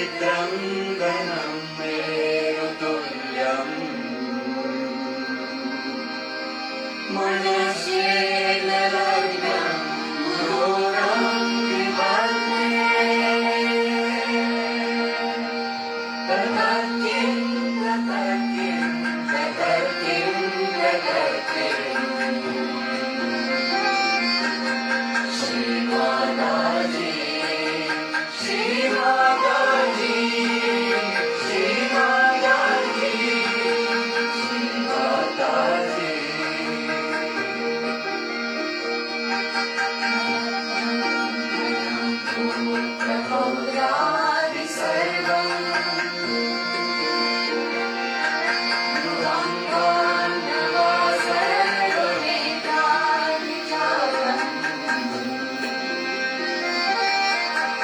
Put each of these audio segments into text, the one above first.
चित्रङ्गनं मेरुतुल्यम् मनस्येन लग्नं गुरोरं विपन्ने ततर्किं श्री माताजी श्री माताजी श्री माताजी श्री माताजी पुत्रपौत्रादि सर्वं ध्रुवङ्गान्नवा सर्वमेतानि चारम्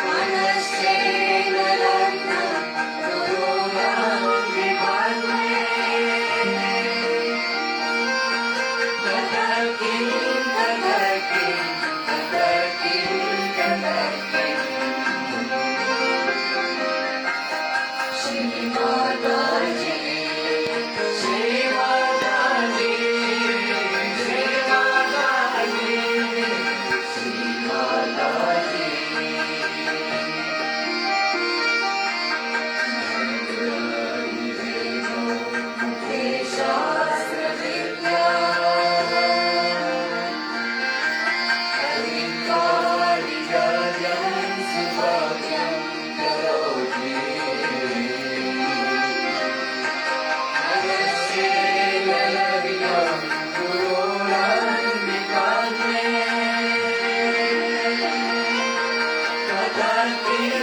मनस्येन लग्नं गुरोरं विपन्ने ततर्किं श्री माताजी श्री माताजी श्री माताजी श्री माताजी मुखे शास्त्रविद्या अधिकारिजयं सुभाग्यं करोति मनस्येन लग्नं गुरोरं विपन्ने ततर्किं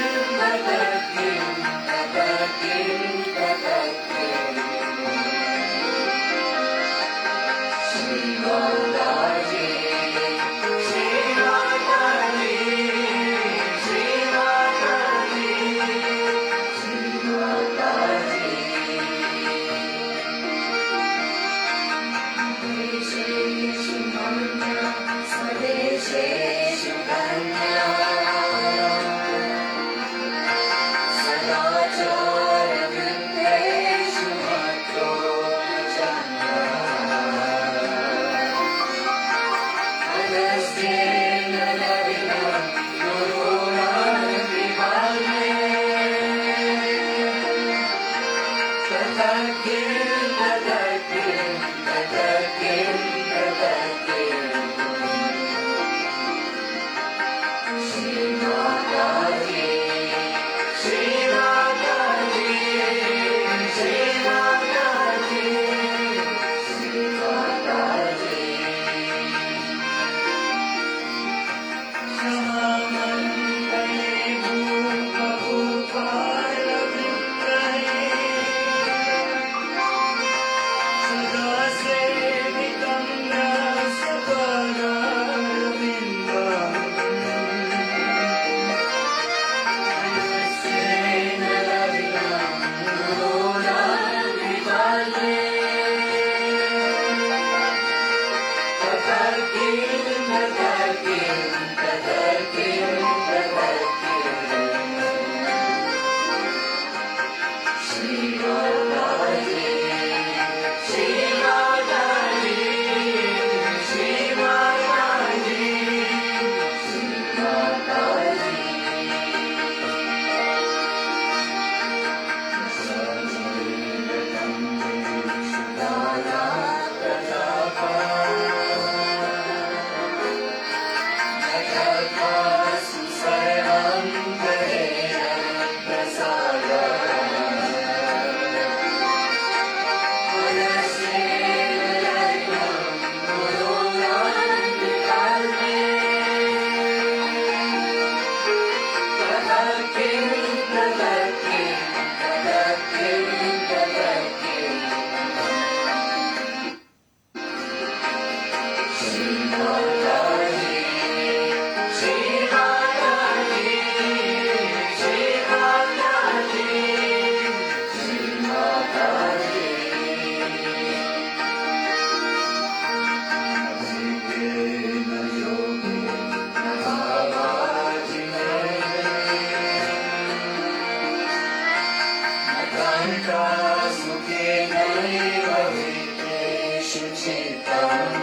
श्री माताजी श्री माताजी श्री माताजी श्री माताजी देशेषु मन्या स्वदेशेषु कन्या सदाचारवृत्तेषु भक्तो मनस्येन लग्नं गुरोरं विपन्ने ततर्किं श्री माताजी श्री माताजी श्री माताजी श्री माताजी क्षमामण्डले भूपभूपालविग्रहे सदा सेवितं नस्य पदारविन्दम् मनस्येन लग्नं गुरोरं विपन्ने ततर्किं श्री माताजी श्री माताजी श्री माताजी श्री माताजी सजीवतं दाना प्रतापा जगत्पासु सर्वं गहेरप्रसाद सुखेनैव वित्तेषु चित्तम्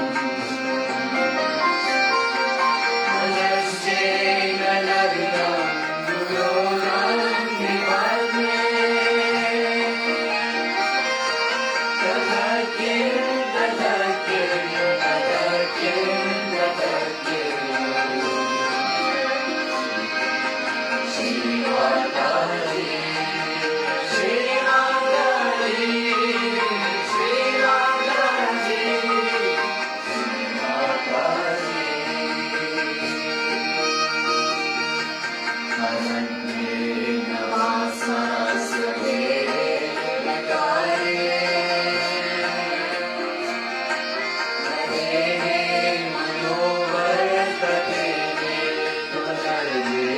मनश्चेन लग्नं गुरोरन्विवर्णे तथा किं Shri Mataji, Shri Mataji, Shri Mataji, Shri Mataji. Ananye namasasya vikare, Madhene manovartate tvadarye.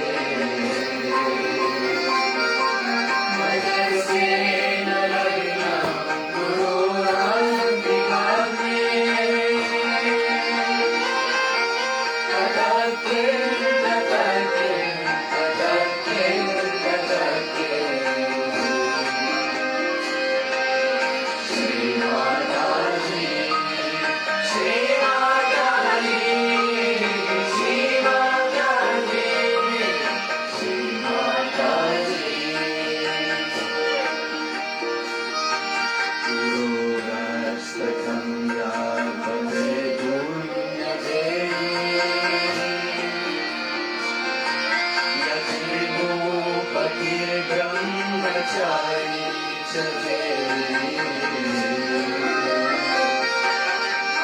Madhasena lagna gururantikarne tadakim tadakim tadakim tadakim Shri Mataji, Shri Mataji, Shri Mataji, Shri Mataji. Guruvastakam yapate punyadeni Yati bhupatir brahmachari chadeni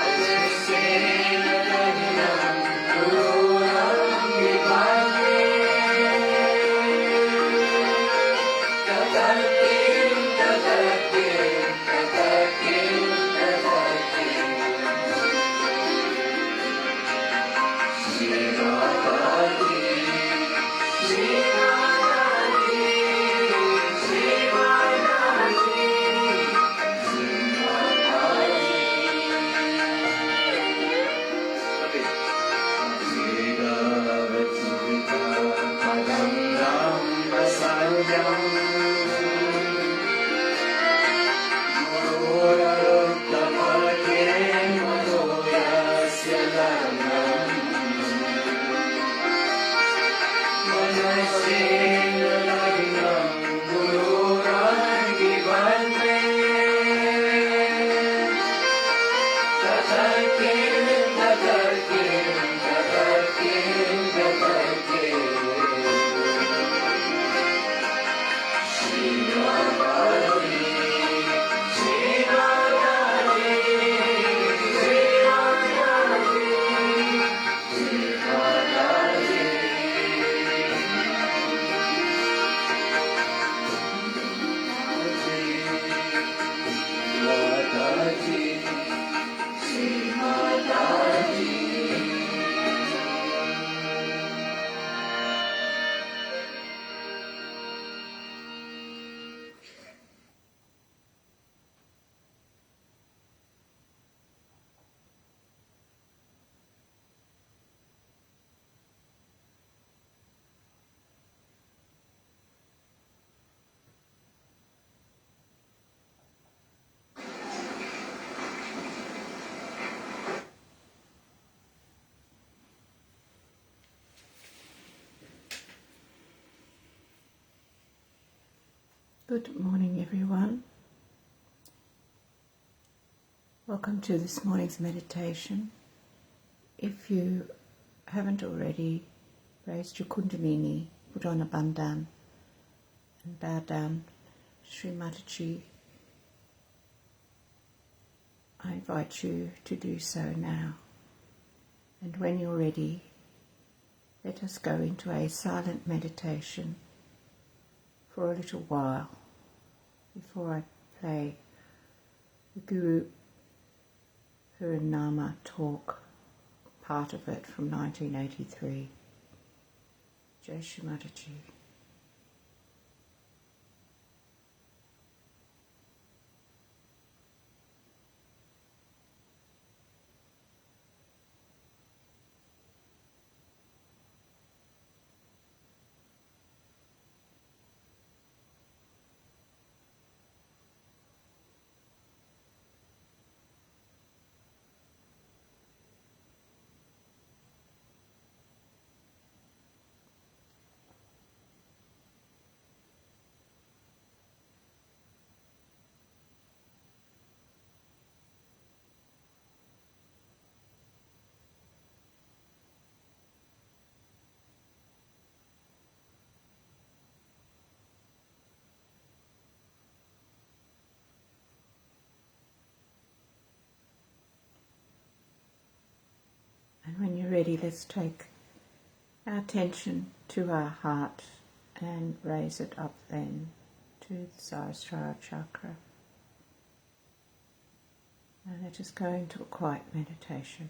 Adesena lagnam gururanvivarne Tadakim, tadakim, tadakim, tadakim Shri Mataji, Shri Mataji, Shri Mataji, Shri Mataji. Shri Padam Brahma Sanjam Gururaptamake Manoyasya Dharmam Manasena Lagnam Gururanvivarne Tadakim, tadakim, tadakim, tadakim Shri Mataji, Shri Mataji, Shri Mataji, Shri Mataji. Mataji, Shri Mataji. Good morning, everyone. Welcome to this morning's meditation. If you haven't already raised your Kundalini, put on a bandhan and bow down, Shri Mataji, I invite you to do so now. And when you're ready, let us go into a silent meditation for a little while before I play the Guru Huranama talk, part of it from 1983. Jai Shri Mataji. ready, let's take our attention to our heart and raise it up then to the Sahasrara chakra. And let us go into a quiet meditation.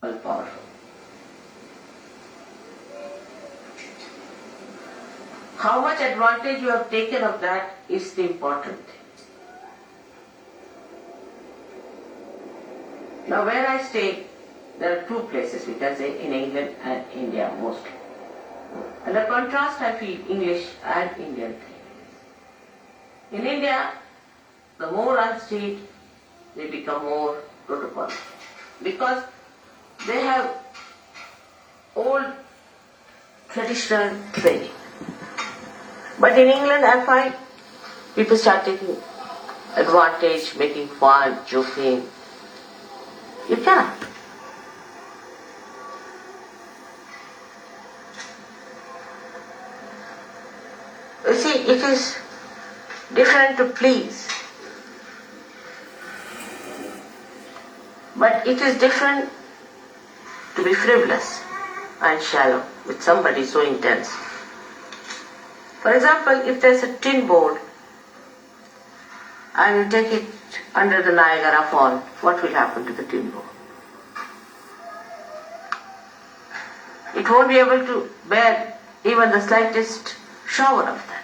powerful. How much advantage you have taken of that is the important thing. Now where I stay, there are two places we can say in England and India mostly. And the contrast I feel English and Indian thing. In India, the more I stayed, they become more protocol. Because they have old traditional training. But in England I find people start taking advantage, making fun, joking. You cannot. You see, it is different to please. But it is different to be frivolous and shallow with somebody so intense. For example, if there's a tin board and you take it under the Niagara Fall, what will happen to the tin board? It won't be able to bear even the slightest shower of that.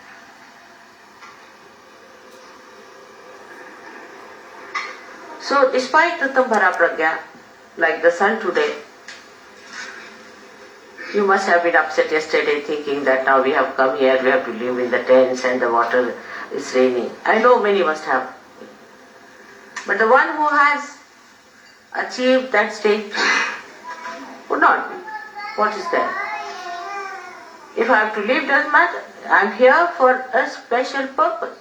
So despite Ritambhara Pragya, like the sun today, you must have been upset yesterday thinking that now we have come here, we have to live in the tents and the water is raining. I know many must have. But the one who has achieved that state would not be. What is there? If I have to live, doesn't matter. I am here for a special purpose.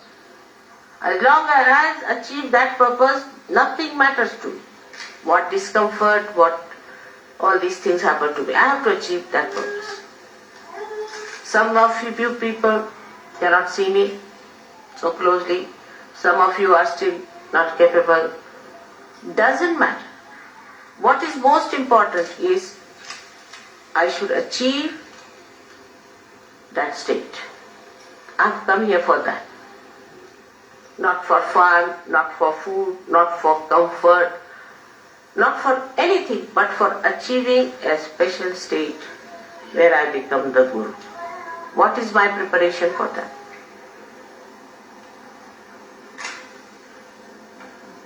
As long as I have achieved that purpose, nothing matters to me. What discomfort, what all these things happen to me. I have to achieve that purpose. Some of you people cannot see me so closely. Some of you are still not capable. Doesn't matter. What is most important is I should achieve that state. I have come here for that. Not for fun, not for food, not for comfort, not for anything, but for achieving a special state where I become the Guru. What is my preparation for that?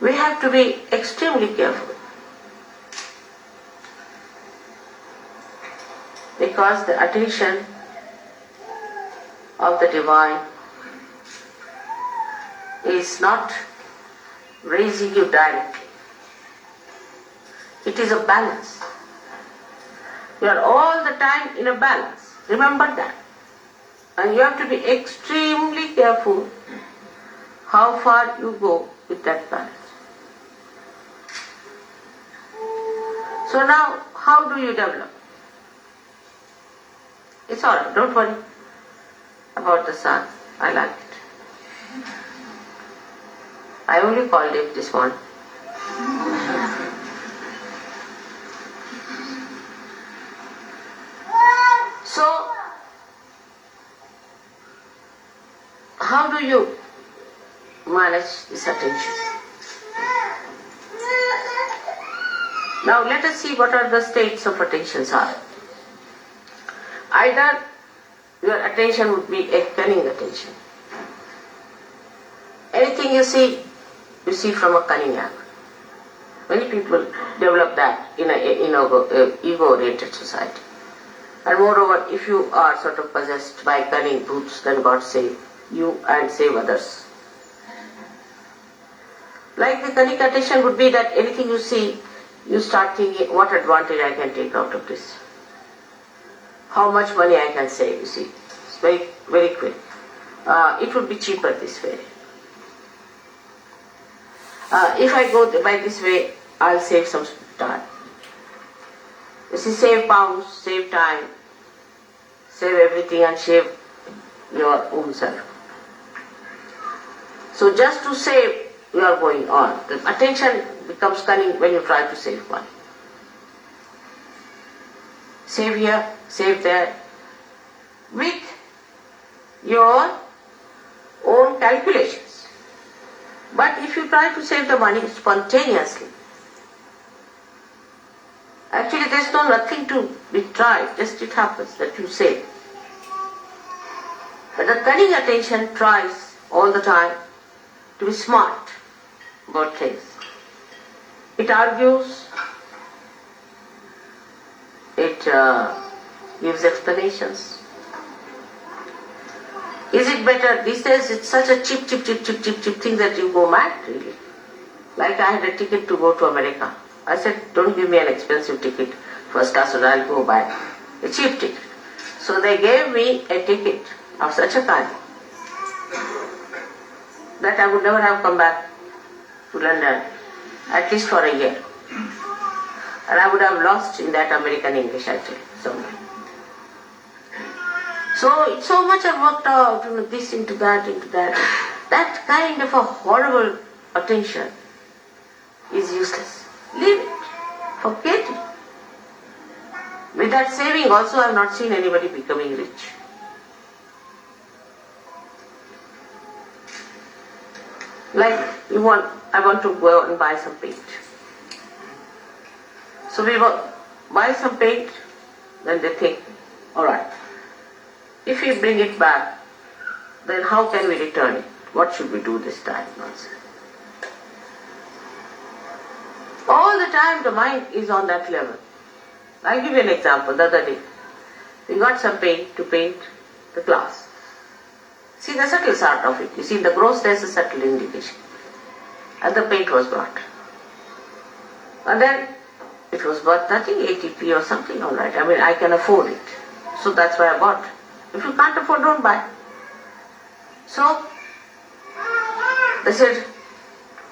We have to be extremely careful. Because the attention of the divine is not raising you directly. It is a balance. You are all the time in a balance. Remember that. And you have to be extremely careful how far you go with that balance. So now, how do you develop? It's alright, don't worry about the sun. I like it. I only called it this one. So, how do you manage this attention? Now let us see what are the states of attentions are. Either your attention would be a cunning attention. Anything you see from a cunning angle. Many people develop that in an ego-oriented society. And moreover, if you are sort of possessed by cunning brutes, then God save you and save others. Like the cunning attention would be that anything you see, you start thinking, what advantage I can take out of this? How much money I can save, you see. It's very, very quick. It would be cheaper this way. If I go by this way, I'll save some time. You see, save pounds, save time, save everything and save your own self. So just to save, you are going on. The attention becomes cunning when you try to save money. Save here, save there, with your own calculations. But if you try to save the money spontaneously, Actually, there's nothing to be tried, just it happens that you say. But the cunning attention tries all the time to be smart about things. It argues, it gives explanations. Is it better? These days it's such a cheap thing that you go mad really. Like I had a ticket to go to America. I said, don't give me an expensive ticket, first class, or I'll go buy a cheap ticket. So they gave me a ticket of such a kind that I would never have come back to London, at least for a year. And I would have lost in that American English actually, somewhere. So it's so much I worked out, this into that. That kind of a horrible attention is useless. Leave it. Forget it. With that saving also I have not seen anybody becoming rich. Like I want to go and buy some paint. So we buy some paint, then they think, alright, if we bring it back, then how can we return it? What should we do this time? Nonsense. All the time the mind is on that level. I'll give you an example. The other day, we got some paint to paint the glass. See the subtle sort of it. You see in the gross there's a subtle indication. And the paint was brought. And then it was worth nothing, 80p or something, alright. I mean I can afford it. So that's why I bought. If you can't afford, don't buy. So they said,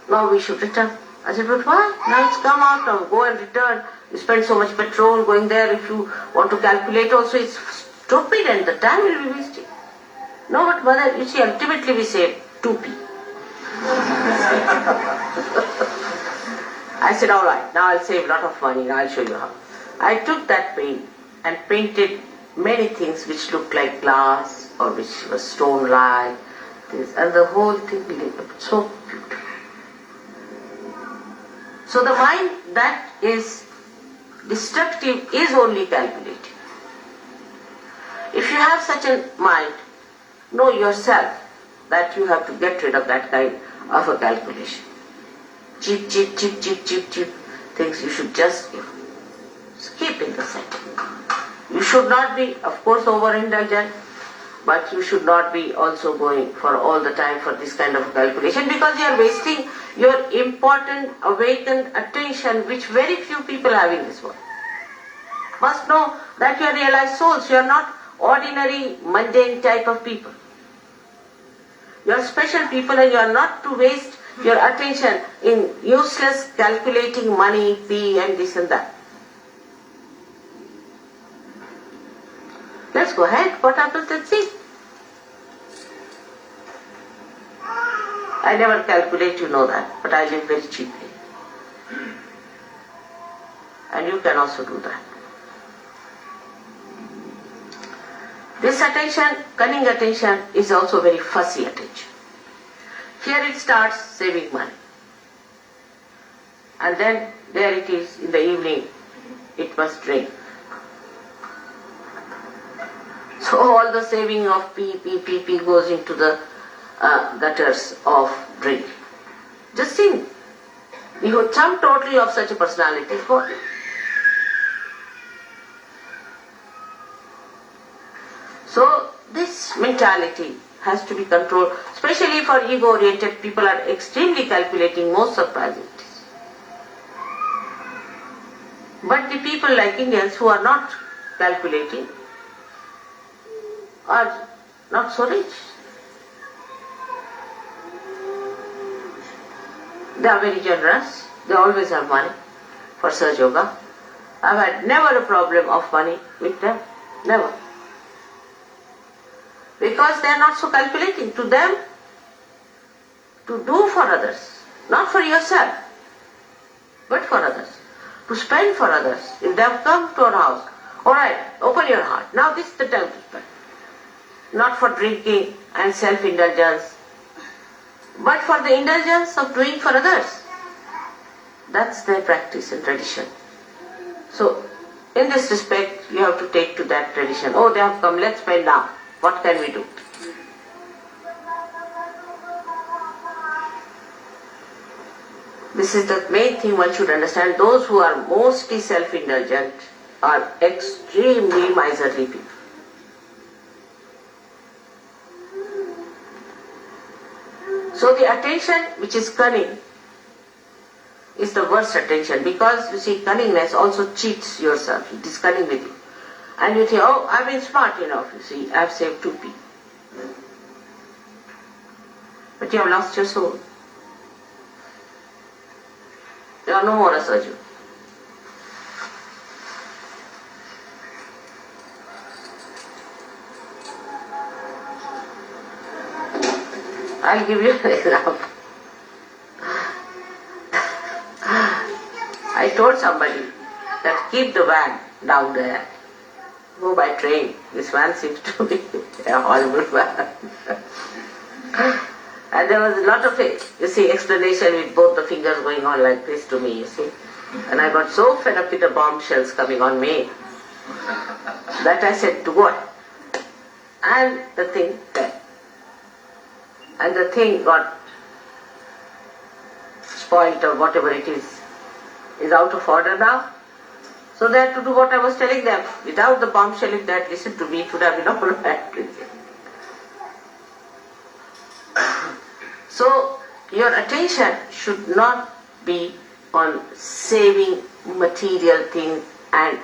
now we should return. I said, but why? Now it's come out, now go and return. You spend so much petrol going there. If you want to calculate also, it's stupid and the time will be wasted. No, but mother, you see, ultimately we save 2p. I said, alright, now I'll save a lot of money, now I'll show you how. I took that paint and painted many things which looked like glass or which was stone-like, and the whole thing looked so beautiful. So the mind that is destructive is only calculating. If you have such a mind, know yourself that you have to get rid of that kind of a calculation. Cheap things you should just keep in the center. You should not be, of course, overindulgent, but you should not be also going for all the time for this kind of calculation, because you are wasting your important awakened attention which very few people have in this world. Must know that you are realized souls, you are not ordinary mundane type of people. You are special people and you are not to waste your attention in useless calculating money, fee and this and that. Let's go ahead. What happens? Let's see. I never calculate, you know that, but I live very cheaply. And you can also do that. This attention, cunning attention, is also very fussy attention. Here it starts saving money. And then there it is in the evening, it must drink. So all the saving of P goes into the gutters of drink. Just think, the sum total of such a personality is what? So this mentality has to be controlled, especially for ego-oriented people are extremely calculating, most surprising. But the people like Indians who are not calculating are not so rich. They are very generous. They always have money for Sahaja Yoga. I've had never a problem of money with them. Never. Because they are not so calculating. To them, to do for others, not for yourself, but for others. To spend for others. If they have come to our house, alright, open your heart. Now this is the time to spend. Not for drinking and self-indulgence, but for the indulgence of doing for others. That's their practice and tradition. So, in this respect, you have to take to that tradition. Oh, they have come, let's spend now. What can we do? This is the main thing one should understand. Those who are mostly self-indulgent are extremely miserly people. So the attention which is cunning is the worst attention, because you see, cunningness also cheats yourself. It is cunning with you. And you think, oh, I've been smart enough, you see, I've saved 2p. But you have lost your soul. You are no more a Sahaja. I'll give you an example. I told somebody that keep the van down there. Go by train. This van seems to be a horrible van. And there was a lot of, explanation with both the fingers going on like this to me, you see. And I got so fed up with the bombshells coming on me that I said, to what? And the thing fell. And the thing got spoiled, or whatever it is out of order now. So they had to do what I was telling them. Without the bombshell, if they had listened to me, it would have been all right. So your attention should not be on saving material things and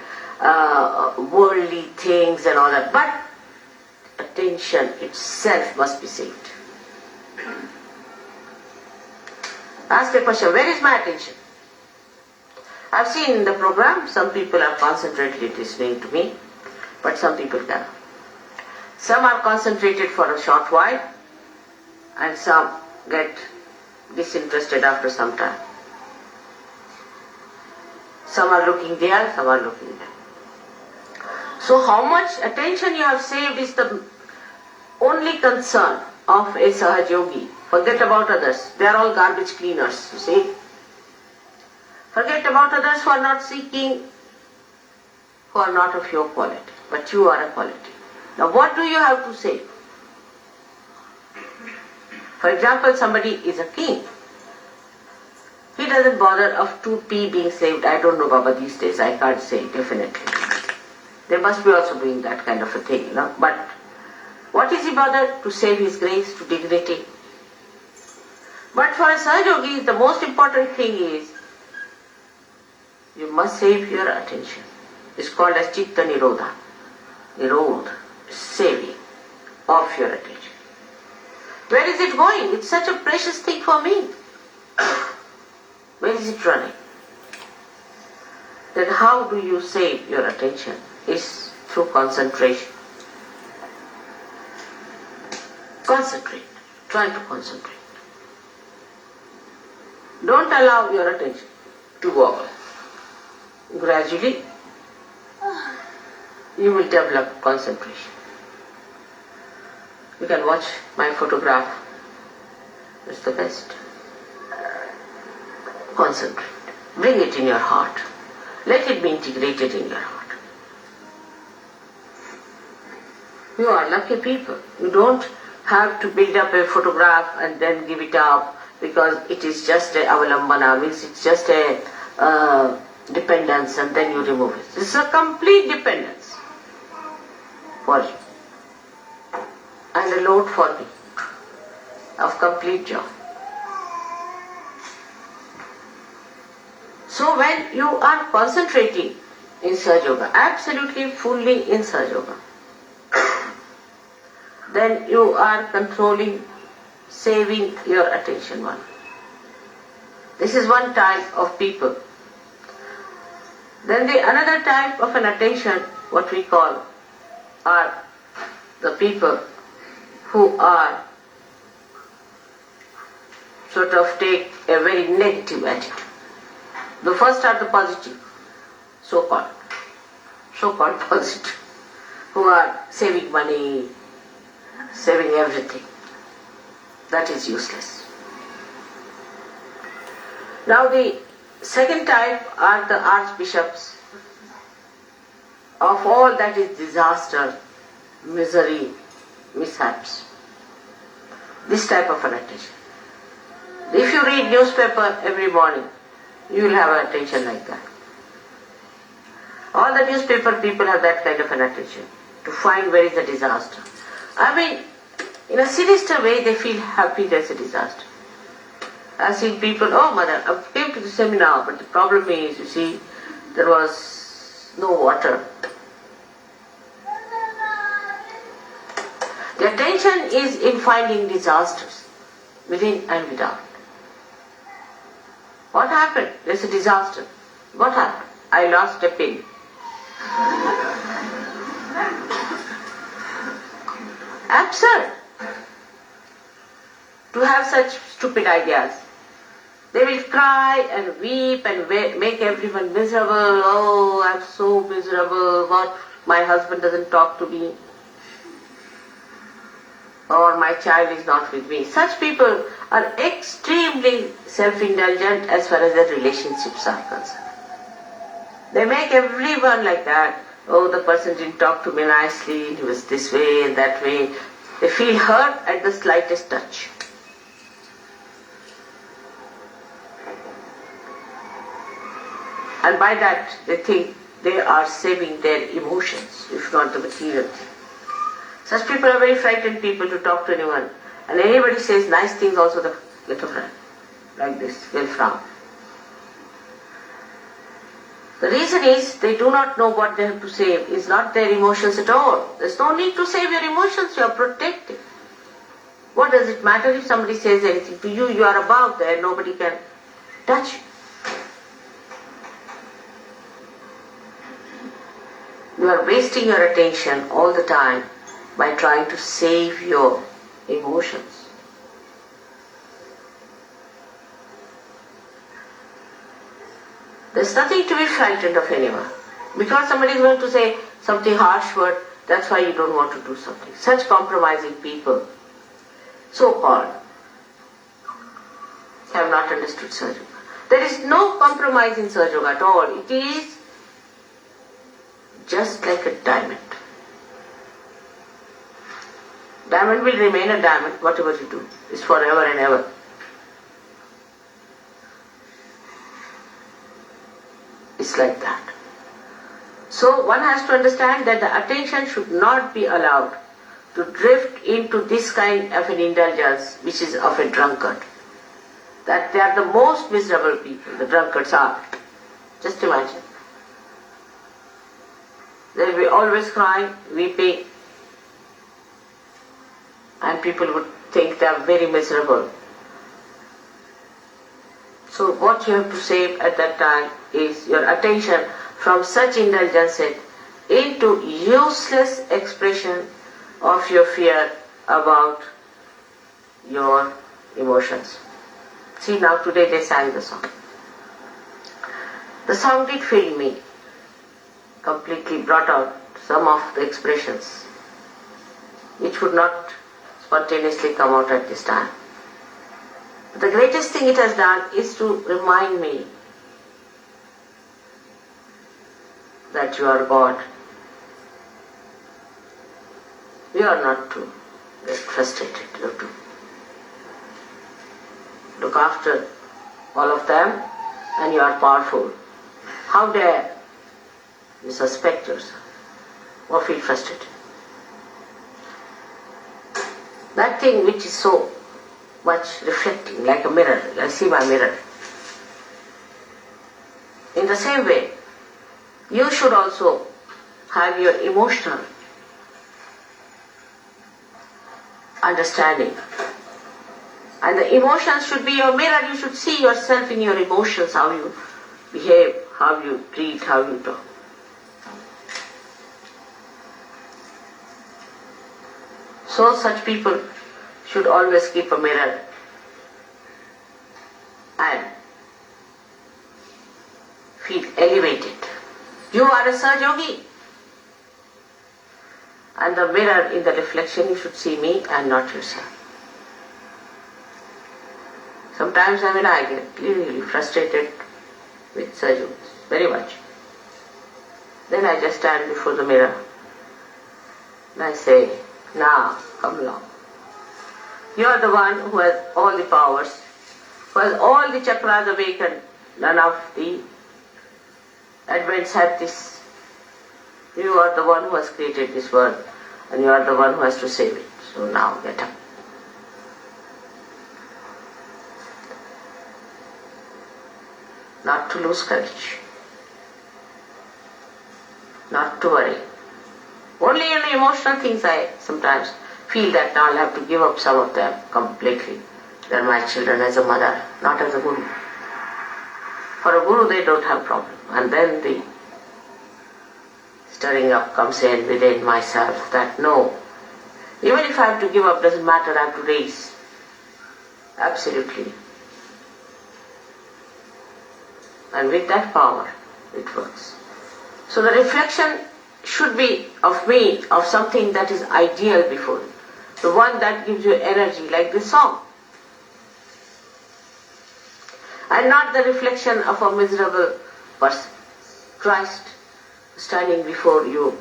worldly things and all that, but attention itself must be saved. Ask a question, where is my attention? I've seen in the program, some people are concentratedly listening to me, but some people cannot. Some are concentrated for a short while, and some get disinterested after some time. Some are looking there, some are looking there. So how much attention you have saved is the only concern of a Sahaja Yogi. Forget about others. They are all garbage cleaners, you see. Forget about others who are not seeking, who are not of your quality, but you are a quality. Now what do you have to say? For example, somebody is a king. He doesn't bother of 2p being saved. I don't know, Baba, these days. I can't say definitely. They must be also doing that kind of a thing, you know. But what is he bothered? To save his grace, to dignity. But for a Sahaja Yogi, the most important thing is you must save your attention. It's called as Chitta Nirodha. Nirodha, saving of your attention. Where is it going? It's such a precious thing for me. Where is it running? Then how do you save your attention? Is through concentration. Concentrate. Try to concentrate. Don't allow your attention to wobble. Gradually, you will develop concentration. You can watch my photograph. It's the best. Concentrate. Bring it in your heart. Let it be integrated in your heart. You are lucky people. You don't have to build up a photograph and then give it up because it is just a avalambana, means it's just a dependence, and then you remove it. This is a complete dependence for you and a load for me of complete joy. So when you are concentrating in Sahaja Yoga, absolutely fully in Sahaja Yoga, then you are controlling, saving your attention one. This is one type of people. Then the another type of an attention, what we call, are the people who are sort of take a very negative attitude. The first are the positive, so-called positive, who are saving money, saving everything. That is useless. Now the second type are the archbishops of all that is disaster, misery, mishaps. This type of an attention. If you read newspaper every morning, you will have an attention like that. All the newspaper people have that kind of an attention, to find where is the disaster. I mean, in a sinister way, they feel happy there's a disaster. I've seen people, oh mother, I came to the seminar, but the problem is, you see, there was no water. The attention is in finding disasters, within and without. What happened? There's a disaster. What happened? I lost a pin. Absurd to have such stupid ideas. They will cry and weep and make everyone miserable. Oh, I'm so miserable. What? My husband doesn't talk to me. Or my child is not with me. Such people are extremely self-indulgent as far as their relationships are concerned. They make everyone like that. Oh, the person didn't talk to me nicely, he was this way and that way. They feel hurt at the slightest touch. And by that, they think they are saving their emotions, if not the material. Such people are very frightened people to talk to anyone. And anybody says nice things also, the little friend, like this, they'll frown. The reason is they do not know what they have to save. It's not their emotions at all. There's no need to save your emotions, you are protected. What does it matter if somebody says anything to you? You are above there, nobody can touch you. You are wasting your attention all the time by trying to save your emotions. There's nothing to be frightened of anyone. Because somebody is going to say something harsh word, that's why you don't want to do something. Such compromising people, so-called, have not understood Sahaja. There is no compromise in Sahaja at all. It is just like a diamond. Diamond will remain a diamond, whatever you do. It's forever and ever. It's like that. So one has to understand that the attention should not be allowed to drift into this kind of an indulgence which is of a drunkard. That they are the most miserable people, the drunkards are. Just imagine. They will be always crying, weeping, and people would think they are very miserable. So what you have to save at that time is your attention from such indulgences into useless expression of your fear about your emotions. See, now today they sang the song. The song did fill me, completely brought out some of the expressions which would not spontaneously come out at this time. The greatest thing it has done is to remind me that you are God. We are not to get frustrated. You have to look after all of them, and you are powerful. How dare you suspect yourself or feel frustrated? That thing which is so much reflecting like a mirror, I see my mirror. In the same way, you should also have your emotional understanding. And the emotions should be your mirror. You should see yourself in your emotions, how you behave, how you treat, how you talk. So such people should always keep a mirror and feel elevated. You are a Sahaja Yogi. And the mirror, in the reflection, you should see me and not yourself. Sometimes I get really frustrated with Sahaja Yogis, very much. Then Then I just stand before the mirror and I say, now, come along. You are the one who has all the powers, who has all the chakras awakened. None of the advents have this. You are the one who has created this world, and you are the one who has to save it. So now get up. Not to lose courage. Not to worry. Only in emotional things I sometimes feel that now I'll have to give up some of them completely. They're my children as a mother, not as a guru. For a guru they don't have problem. And then the stirring up comes in within myself that no, even if I have to give up, doesn't matter, I have to raise. Absolutely. And with that power, it works. So the reflection should be of me, of something that is ideal before you. The one that gives you energy, like this song. And not the reflection of a miserable person. Christ standing before you.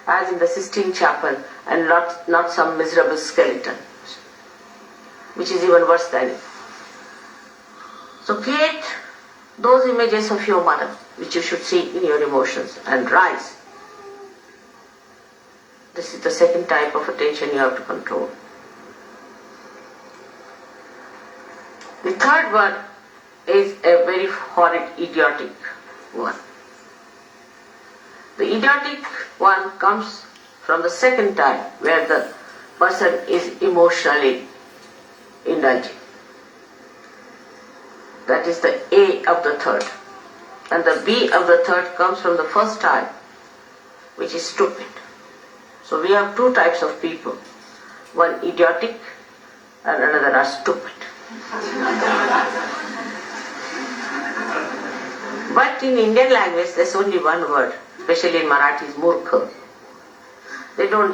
As in the Sistine Chapel, and not some miserable skeleton, which is even worse than it. So create those images of your mother, which you should see in your emotions, and rise. This is the second type of attention you have to control. The third one is a very horrid, idiotic one. The idiotic one comes from the second type, where the person is emotionally indulging. That is the A of the third. And the B of the third comes from the first type, which is stupid. So we have two types of people. One idiotic and another are stupid. But in Indian language there's only one word, especially in Marathi, is murkha. They don't,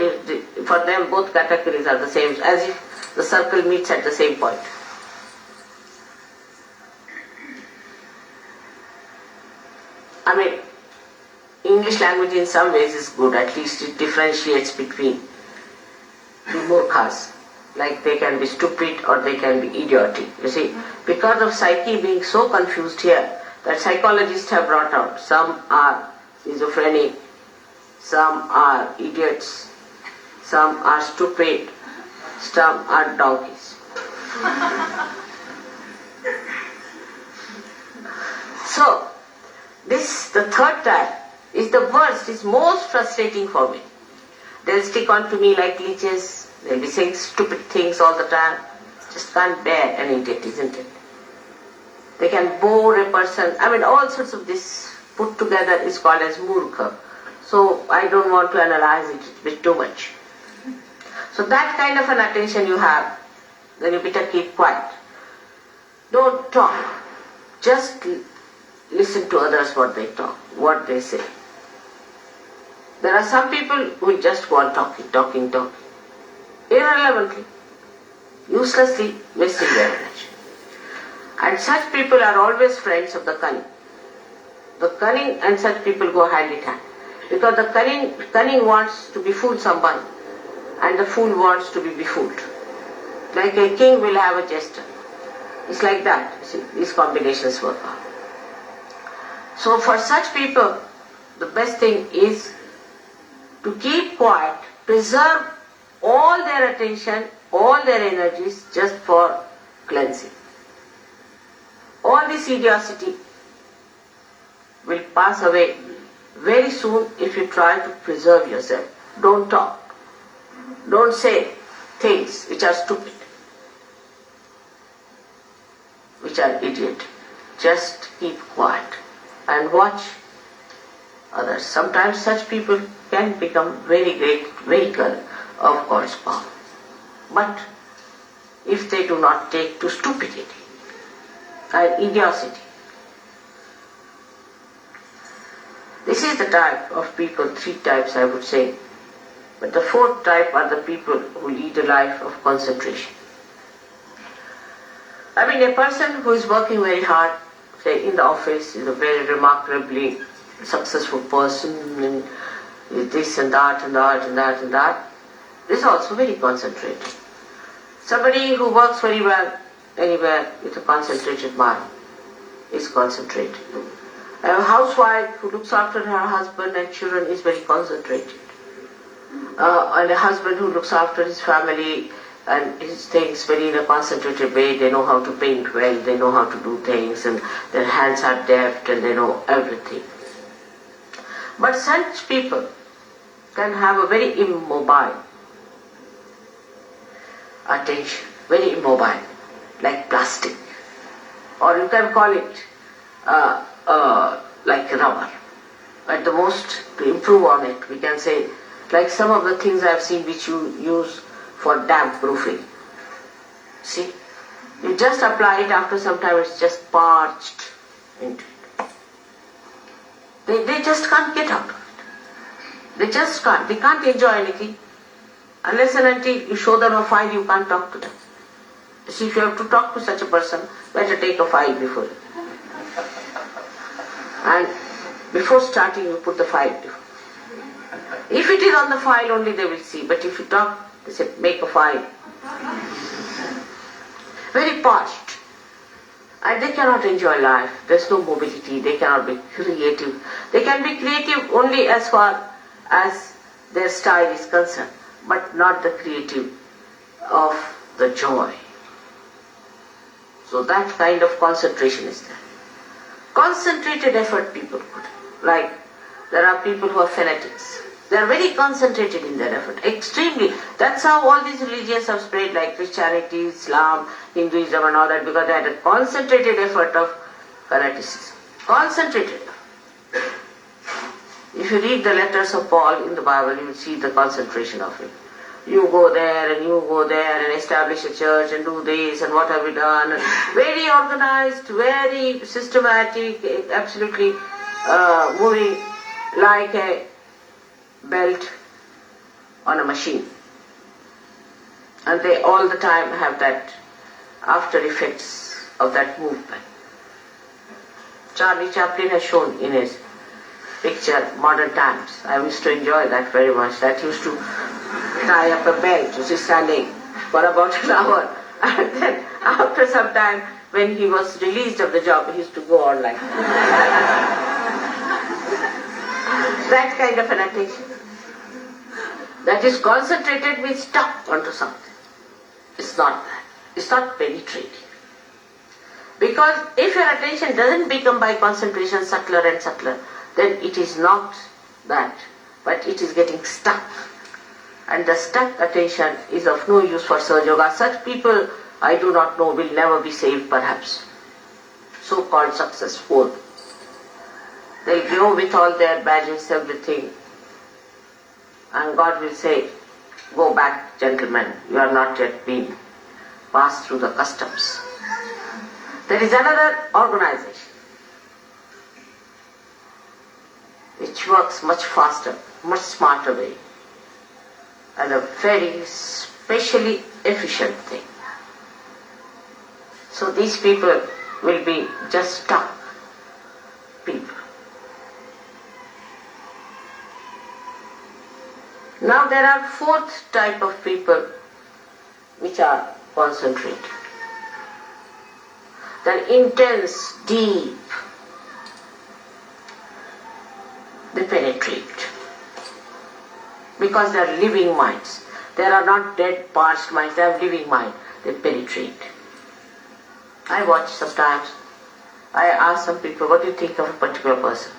for them both categories are the same, as if the circle meets at the same point. I mean, English language in some ways is good, at least it differentiates between the murkhas. Like they can be stupid or they can be idiotic. You see, because of psyche being so confused here, that psychologists have brought out, some are schizophrenic, some are idiots, some are stupid, some are donkeys. So, the third type is the worst, is most frustrating for me. They'll stick on to me like leeches, they'll be saying stupid things all the time. Just can't bear an idiot, isn't it? They can bore a person. I mean, all sorts of this put together is called as murkha. So I don't want to analyze it a bit too much. So that kind of an attention you have, then you better keep quiet. Don't talk. Just listen to others what they talk, what they say. There are some people who just go on talking, irrelevantly, uselessly wasting their energy. And such people are always friends of the cunning. The cunning and such people go hand in hand. Because the cunning wants to befool someone, and the fool wants to be befooled. Like a king will have a jester. It's like that. You see, these combinations work out. So for such people, the best thing is to keep quiet, preserve all their attention, all their energies just for cleansing. All this idiocy will pass away very soon if you try to preserve yourself. Don't talk. Don't say things which are stupid, which are idiot. Just keep quiet and watch others. Sometimes such people can become very great vehicle of God's power. But if they do not take to stupidity and idiocy, this is the type of people, three types I would say. But the fourth type are the people who lead a life of concentration. I mean, a person who is working very hard say in the office is a very remarkably successful person and with this and that and that and that and that, is also very concentrated. Somebody who works very well anywhere with a concentrated mind is concentrated. A housewife who looks after her husband and children is very concentrated. And a husband who looks after his family and his things very in a concentrated way, they know how to paint well, they know how to do things, and their hands are deft and they know everything. But such people can have a very immobile attention, very immobile, like plastic. Or you can call it like rubber. At the most, to improve on it, we can say, like some of the things I have seen which you use for damp proofing. See? You just apply it, after some time it's just parched into it. They just can't get out of it. They just can't. They can't enjoy anything. Unless and until you show them a file, you can't talk to them. See, if you have to talk to such a person, better take a file before it. And before starting, you put the file before. If it is on the file only, they will see. But if you talk, they say, make a file. Very parched. And they cannot enjoy life. There's no mobility. They cannot be creative. They can be creative only as far as their style is concerned, but not the creative of the joy. So that kind of concentration is there. Concentrated effort people put. Like there are people who are fanatics. They are very concentrated in their effort, extremely. That's how all these religions have spread, like Christianity, Islam, Hinduism and all that, because they had a concentrated effort of fanaticism. Concentrated. If you read the letters of Paul in the Bible, you will see the concentration of it. You go there and you go there and establish a church and do this and what have we done. Very organized, very systematic, absolutely moving like a belt on a machine. And they all the time have that after effects of that movement. Charlie Chaplin has shown in his picture Modern Times. I used to enjoy that very much. That used to tie up a belt, which is standing for about an hour. And then after some time, when he was released of the job, he used to go on like that. That kind of an attention. That is concentrated, means stuck onto something. It's not that. It's not penetrating. Because if your attention doesn't become by concentration subtler and subtler, then it is not that, but it is getting stuck. And the stuck attention is of no use for Sahaja Yoga. Such people, I do not know, will never be saved perhaps. So-called successful. They'll go with all their badges, everything. And God will say, go back, gentlemen, you are not yet been passed through the customs. There is another organization which works much faster, much smarter way, and a very specially efficient thing. So these people will be just stuck people. Now there are fourth type of people which are concentrated. They're intense, deep. They penetrate. Because they are living minds. They are not dead, parched minds, they have living mind. They penetrate. I watch sometimes. I ask some people, what do you think of a particular person?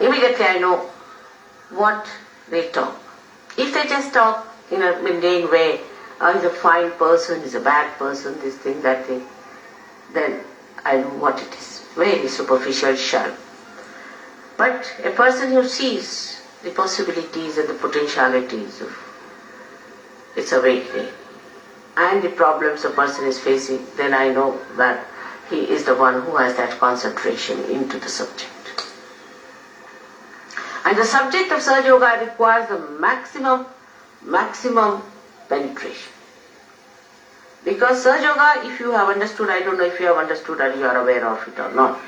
Immediately I know what they talk. If they just talk in a mundane way, he's a fine person, he's a bad person, this thing, that thing, then I know what it is. Very superficial, shallow. But a person who sees the possibilities and the potentialities of its awakening and the problems a person is facing, then I know that he is the one who has that concentration into the subject. And the subject of Sahaja Yoga requires the maximum penetration. Because Sahaja Yoga, if you have understood, I don't know if you have understood or you are aware of it or not,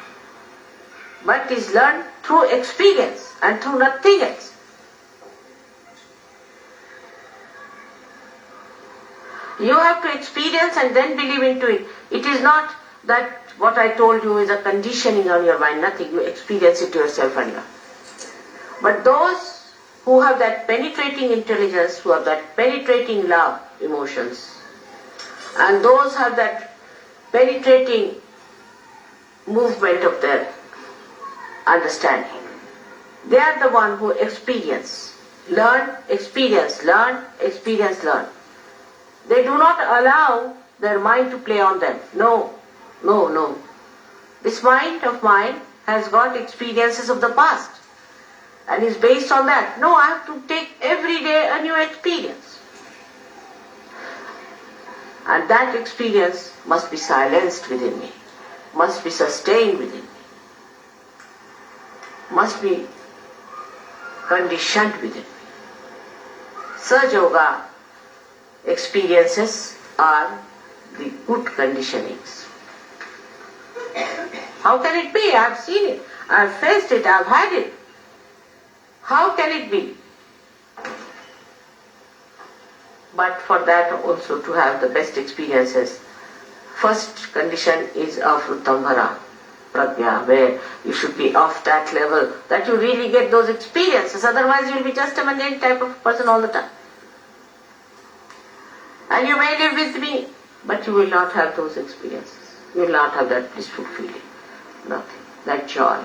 but is learned through experience and through nothing else. You have to experience and then believe into it. It is not that what I told you is a conditioning on your mind, nothing. You experience it yourself and learn. But those who have that penetrating intelligence, who have that penetrating love, emotions, and those have that penetrating movement of their understanding, they are the one who experience, learn, experience, learn, experience, learn. They do not allow their mind to play on them. No, no, no. This mind of mine has got experiences of the past and is based on that. No, I have to take every day a new experience. And that experience must be silenced within me, must be sustained within me, must be conditioned within me. Sahaja Yoga experiences are the good conditionings. How can it be? I have seen it, I have faced it, I have had it. How can it be? But for that also to have the best experiences, first condition is of Ruttambhara, Prajna, where you should be of that level that you really get those experiences. Otherwise you will be just a mundane type of person all the time. And you may live with me, but you will not have those experiences. You will not have that blissful feeling. Nothing. That joy.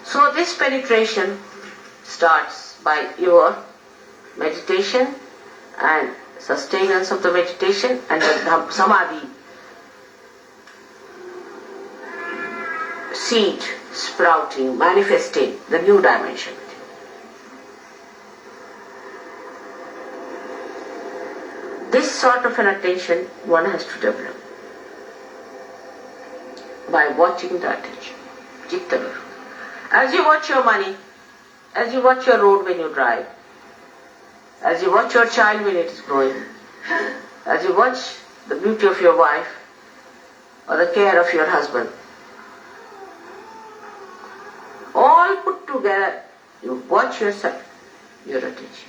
So this penetration starts by your meditation and sustenance of the meditation and the samadhi seed sprouting, manifesting the new dimension. This sort of an attention one has to develop by watching the attention. Chitta. As you watch your money, as you watch your road when you drive, as you watch your child when it is growing, as you watch the beauty of your wife or the care of your husband, all put together, you watch yourself, your attention.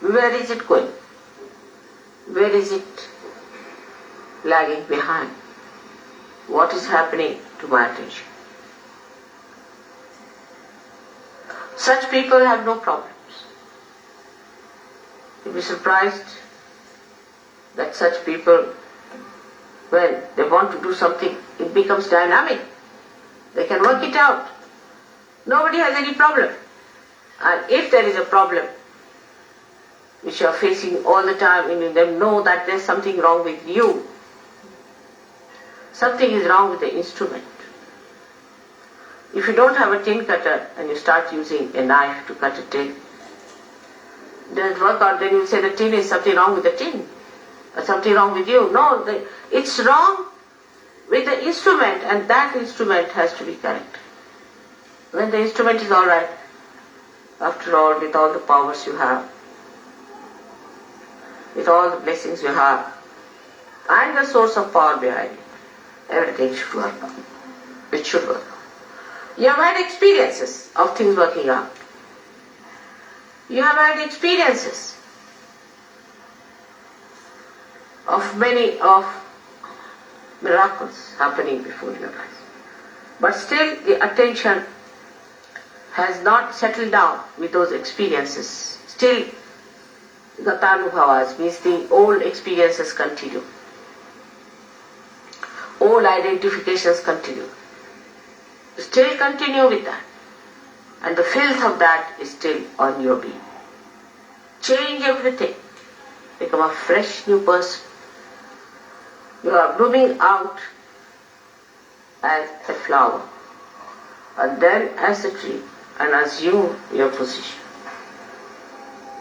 Where is it going? Where is it lagging behind? What is happening to my attention? Such people have no problems. You'll be surprised that such people, when they want to do something, it becomes dynamic. They can work it out. Nobody has any problem. And if there is a problem, which you are facing all the time, and you then know that there is something wrong with you. Something is wrong with the instrument. If you don't have a tin cutter and you start using a knife to cut a tin, it doesn't work out, then you say the tin is something wrong with the tin, or something wrong with you. No, it's wrong with the instrument, and that instrument has to be correct. When the instrument is alright, after all, with all the powers you have, with all the blessings you have, and the source of power behind it, everything should work out. It should work out. You have had experiences of things working out. You have had experiences of many of miracles happening before your eyes. But still the attention has not settled down with those experiences. Still Gatanubhavas means the old experiences continue. Old identifications continue. Still continue with that. And the filth of that is still on your being. Change everything. Become a fresh new person. You are blooming out as a flower. And then as a tree. And assume your position.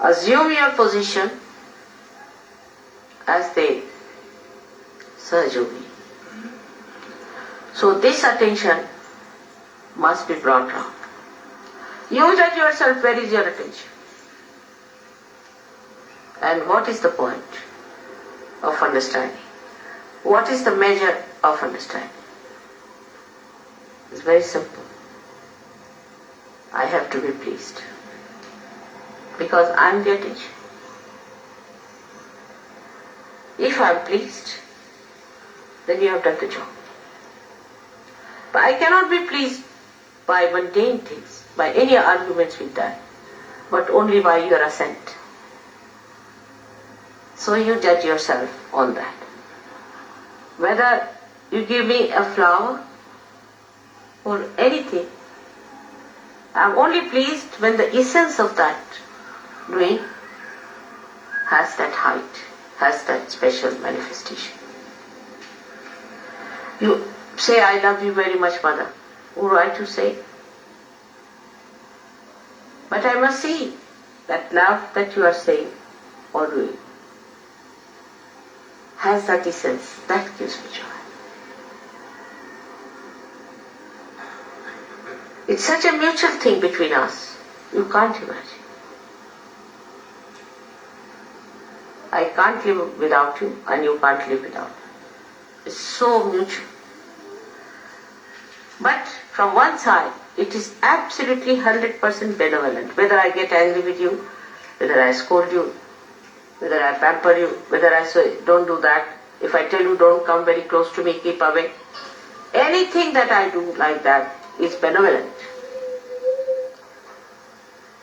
Assume your position as the Sahaja Yogi. So this attention must be brought round. You judge yourself, where is your attention? And what is the point of understanding? What is the measure of understanding. It's very simple. I have to be pleased because I'm the attention. If I'm pleased, then you have done the job. But I cannot be pleased by mundane things, by any arguments with that, but only by your assent. So you judge yourself on that. Whether you give me a flower or anything, I'm only pleased when the essence of that doing has that height, has that special manifestation. You say, I love you very much, Mother. Who are you to say? But I must see that love that you are saying or doing has that essence. That gives me joy. It's such a mutual thing between us. You can't imagine. I can't live without you and you can't live without me. It's so mutual. But from one side, it is absolutely 100% benevolent. Whether I get angry with you, whether I scold you, whether I pamper you, whether I say, don't do that. If I tell you, don't come very close to me, keep away. Anything that I do like that is benevolent.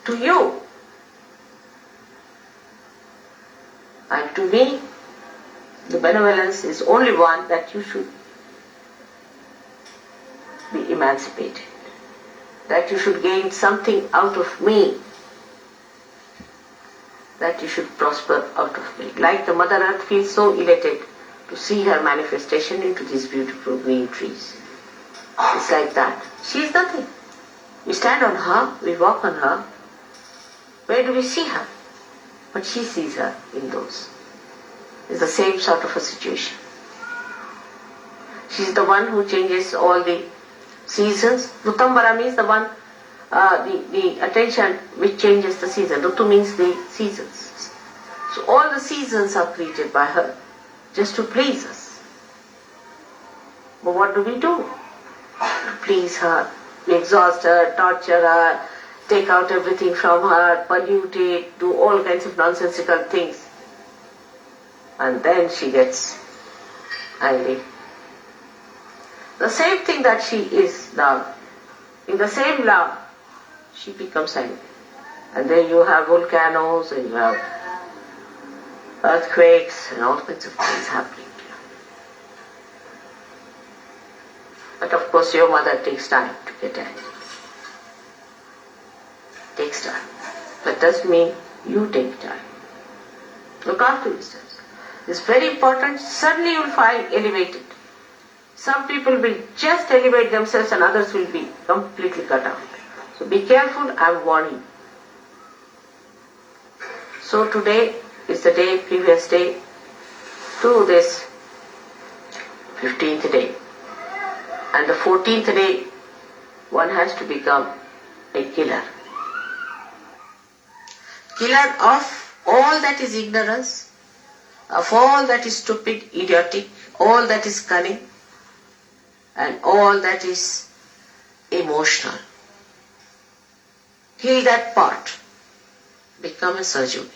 To you. And to me, the benevolence is only one that you should be emancipated. That you should gain something out of me. That you should prosper out of me. Like the Mother Earth feels so elated to see her manifestation into these beautiful green trees. It's like that. She is nothing. We stand on her, we walk on her. Where do we see her? But she sees her in those. It's the same sort of a situation. She's the one who changes all the seasons. Rutambara means the one, the attention which changes the season. Rutu means the seasons. So all the seasons are created by her just to please us. But what do? To please her. We exhaust her, torture her, take out everything from her, pollute it, do all kinds of nonsensical things. And then she gets angry. The same thing that she is love. In the same love, she becomes angry. And then you have volcanoes and you have earthquakes and all kinds of things happening. But of course your mother takes time to get angry. Takes time. That doesn't mean you take time. Look after yourselves. It's very important. Suddenly you will find elevated. Some people will just elevate themselves and others will be completely cut out. So be careful, I'm warning. So today is the day, previous day, to this 15th day. And the 14th day, one has to become a killer. Killer of all that is ignorance, of all that is stupid, idiotic, all that is cunning, and all that is emotional. Kill that part. Become a Sahaja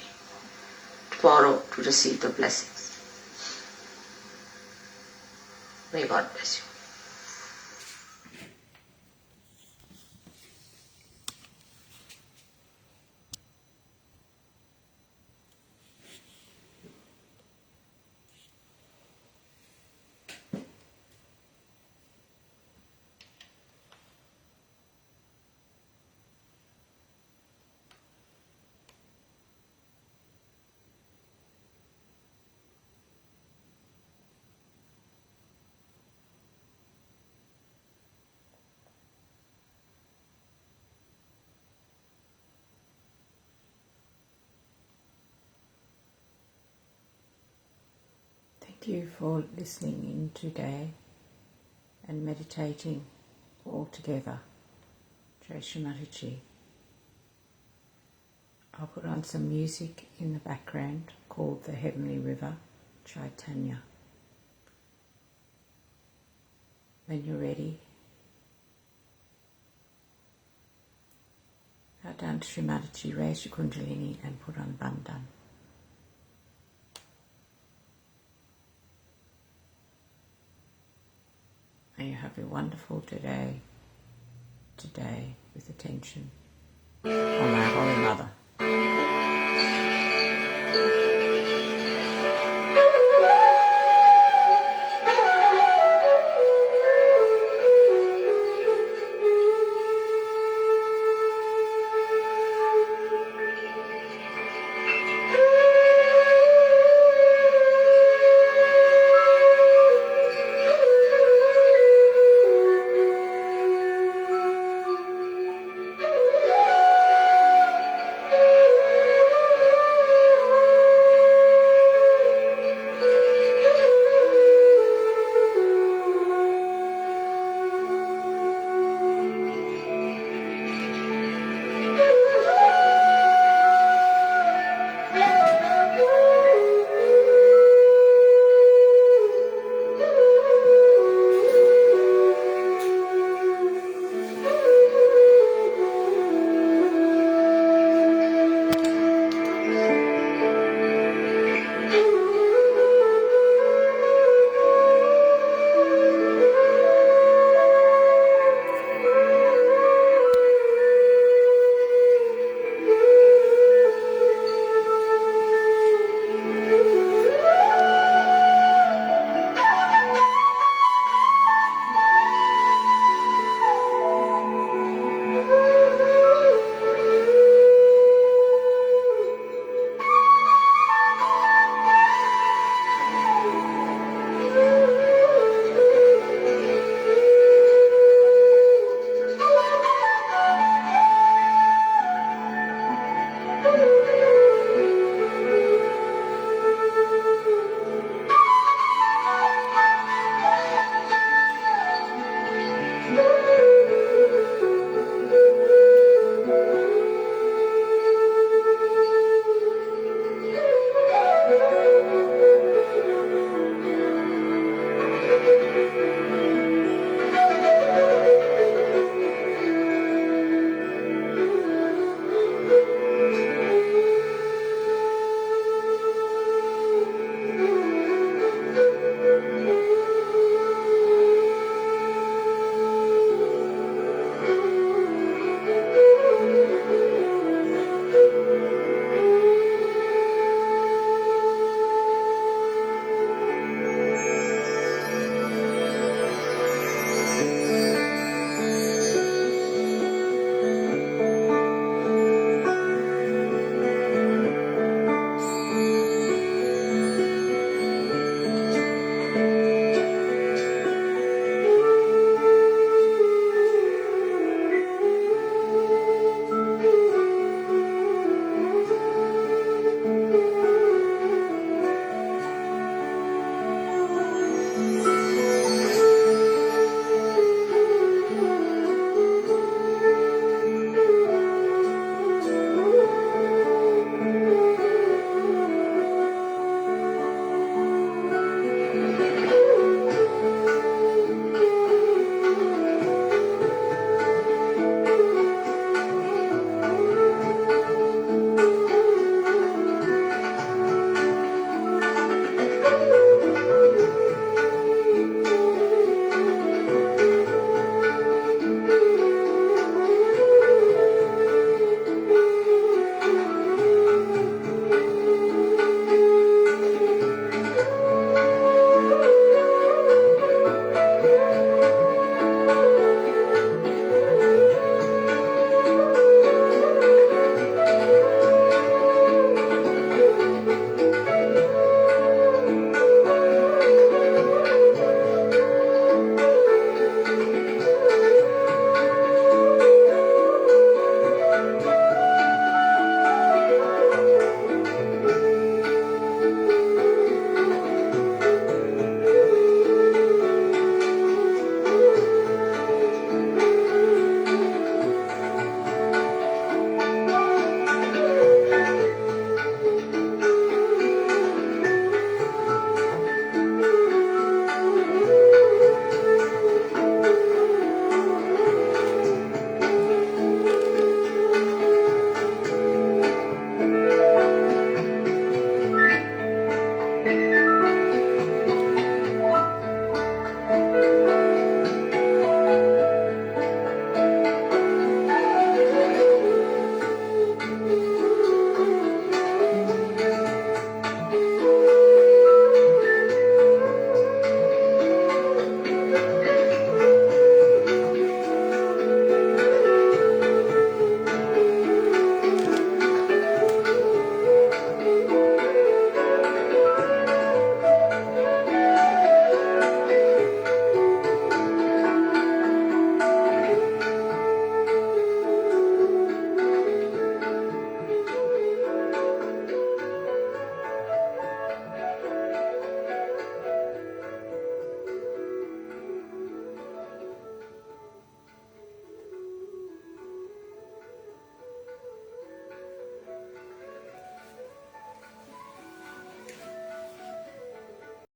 tomorrow to receive the blessings. May God bless you. Thank you for listening in today and meditating all together. Shri Mataji. I'll put on some music in the background called The Heavenly River, Chaitanya. When you're ready, go down to Shri Mataji, raise your Kundalini and put on Bandhan. May you have a wonderful today with attention on our Holy Mother.